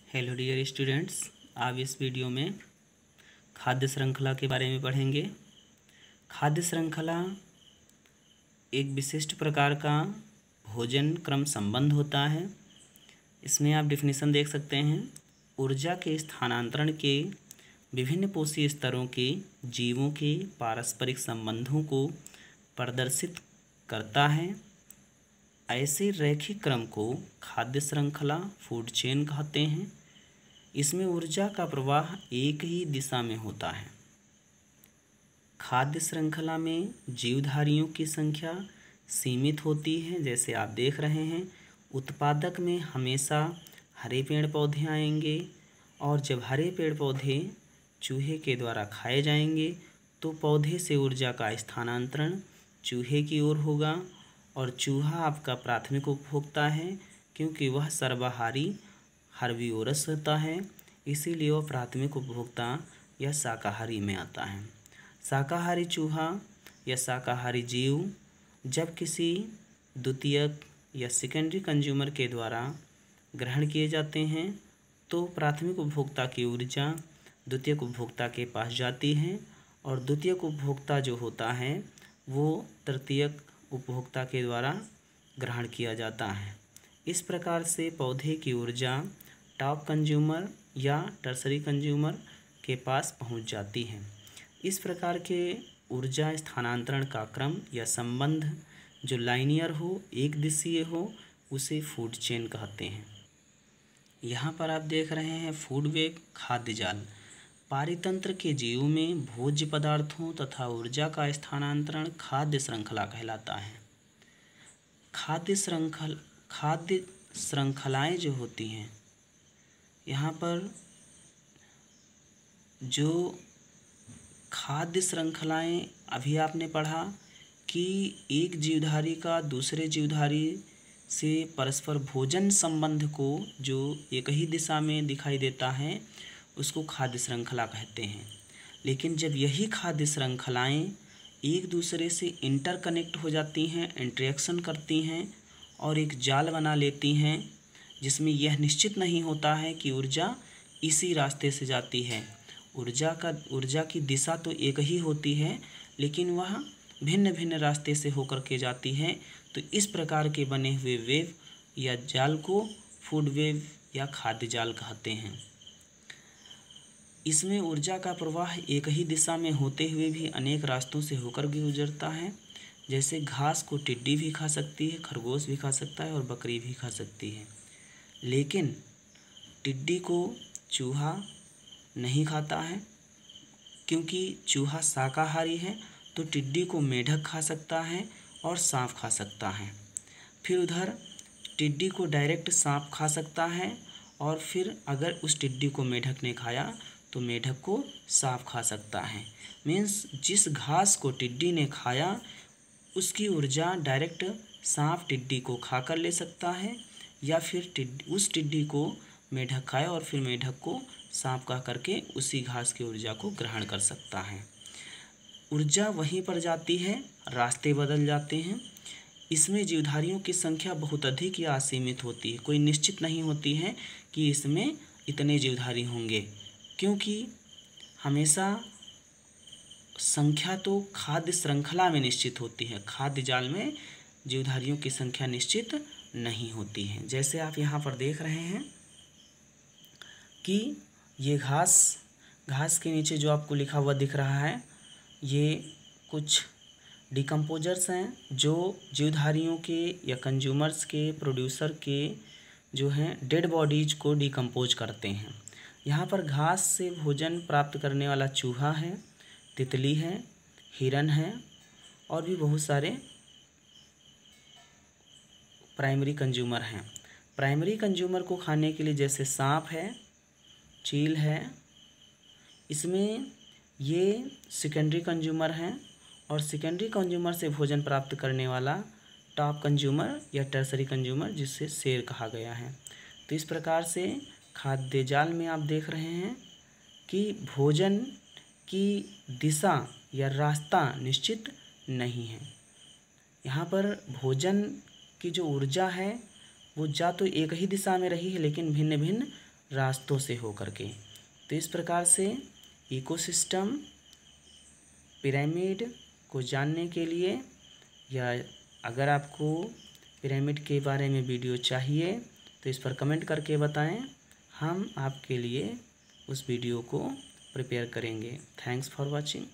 Hello dear students, आप इस video में खाद्य श्रृंखला के बारे में पढ़ेंगे। खाद्य श्रृंखला एक विशिष्ट प्रकार का भोजन क्रम संबंध होता है। इसमें आप डेफिनेशन देख सकते हैं। ऊर्जा के स्थानांतरण के विभिन्न पोषी स्तरों के जीवों के पारस्परिक संबंधों को प्रदर्शित करता है। ऐसे रैखिक क्रम को खाद्य श्रृंखला फूड चेन कहते हैं। इसमें ऊर्जा का प्रवाह एक ही दिशा में होता है। खाद्य श्रृंखला में जीवधारियों की संख्या सीमित होती है। जैसे आप देख रहे हैं, उत्पादक में हमेशा हरे पेड़ पौधे आएंगे और जब हरे पेड़ पौधे चूहे के द्वारा खाए जाएंगे तो पौधे से ऊर्जा का स्थानांतरण चूहे की ओर होगा और चूहा आपका प्राथमिक उपभोक्ता है, क्योंकि वह सर्वाहारी हर्बीवोरस होता है, इसीलिए वह प्राथमिक उपभोक्ता या शाकाहारी में आता है। शाकाहारी चूहा या शाकाहारी जीव जब किसी द्वितीयक या सेकेंडरी कंज्यूमर के द्वारा ग्रहण किए जाते हैं तो प्राथमिक उपभोक्ता की ऊर्जा द्वितीयक उपभोक्ता के पास जाती है और द्वितीयक उपभोक्ता जो होता है वो तृतीयक उपभोक्ता के द्वारा ग्रहण किया जाता है। इस प्रकार से पौधे की ऊर्जा टॉप कंज्यूमर या टर्सरी कंज्यूमर के पास पहुंच जाती है। इस प्रकार के ऊर्जा स्थानांतरण का क्रम या संबंध जो लाइनियर हो, एक दिशीय हो, उसे फूड चेन कहते हैं। यहाँ पर आप देख रहे हैं फूड वेब, खाद्य जाल। पारितंत्र के जीव में भोज्य पदार्थों तथा ऊर्जा का स्थानांतरण खाद्य श्रृंखला कहलाता है। खाद्य श्रृंखलाएं जो होती हैं, यहाँ पर जो खाद्य श्रृंखलाएं अभी आपने पढ़ा कि एक जीवधारी का दूसरे जीवधारी से परस्पर भोजन संबंध को जो एक ही दिशा में दिखाई देता है उसको खाद्य श्रृंखला कहते हैं। लेकिन जब यही खाद्य श्रृंखलाएं एक दूसरे से इंटरकनेक्ट हो जाती हैं, इंटरेक्शन करती हैं और एक जाल बना लेती हैं जिसमें यह निश्चित नहीं होता है कि ऊर्जा इसी रास्ते से जाती है। ऊर्जा की दिशा तो एक ही होती है, लेकिन वह भिन्न भिन्न रास्ते से होकर के जाती है। तो इस प्रकार के बने हुए वेव या जाल को फूड वेव या खाद्य जाल कहते हैं। इसमें ऊर्जा का प्रवाह एक ही दिशा में होते हुए भी अनेक रास्तों से होकर गुजरता है। जैसे घास को टिड्डी भी खा सकती है, खरगोश भी खा सकता है और बकरी भी खा सकती है, लेकिन टिड्डी को चूहा नहीं खाता है, क्योंकि चूहा शाकाहारी है। तो टिड्डी को मेढक खा सकता है और सांप खा सकता है। फिर उधर टिड्डी को डायरेक्ट सांप खा सकता है और फिर अगर उस टिड्डी को मेढक ने खाया तो मेढक को सांप खा सकता है। मीन्स जिस घास को टिड्डी ने खाया उसकी ऊर्जा डायरेक्ट सांप टिड्डी को खा कर ले सकता है, या फिर उस टिड्डी को मेढक खाए और फिर मेढक को सांप कह करके उसी घास की ऊर्जा को ग्रहण कर सकता है। ऊर्जा वहीं पर जाती है, रास्ते बदल जाते हैं। इसमें जीवधारियों की संख्या बहुत अधिक या असीमित होती है। कोई निश्चित नहीं होती है कि इसमें इतने जीवधारी होंगे, क्योंकि हमेशा संख्या तो खाद्य श्रृंखला में निश्चित होती है, खाद्य जाल में जीवधारियों की संख्या निश्चित नहीं होती है। जैसे आप यहाँ पर देख रहे हैं कि ये घास के नीचे जो आपको लिखा हुआ दिख रहा है, ये कुछ डिकम्पोजर्स हैं जो जीवधारियों के या कंज्यूमर्स के, प्रोड्यूसर के जो हैं डेड बॉडीज को डिकम्पोज करते हैं। यहाँ पर घास से भोजन प्राप्त करने वाला चूहा है, तितली है, हिरन है और भी बहुत सारे प्राइमरी कंज्यूमर हैं। प्राइमरी कंज्यूमर को खाने के लिए जैसे सांप है, चील है, इसमें ये सेकेंडरी कंज्यूमर हैं और सेकेंडरी कंज्यूमर से भोजन प्राप्त करने वाला टॉप कंज्यूमर या टर्सरी कंज्यूमर, जिससे शेर कहा गया है। तो इस प्रकार से खाद्य जाल में आप देख रहे हैं कि भोजन की दिशा या रास्ता निश्चित नहीं है। यहाँ पर भोजन की जो ऊर्जा है वो जा तो एक ही दिशा में रही है, लेकिन भिन्न भिन्न रास्तों से होकर के। तो इस प्रकार से इकोसिस्टम पिरामिड को जानने के लिए, या अगर आपको पिरामिड के बारे में वीडियो चाहिए तो इस पर कमेंट करके बताएं, हम आपके लिए उस वीडियो को प्रिपेयर करेंगे। Thanks for watching.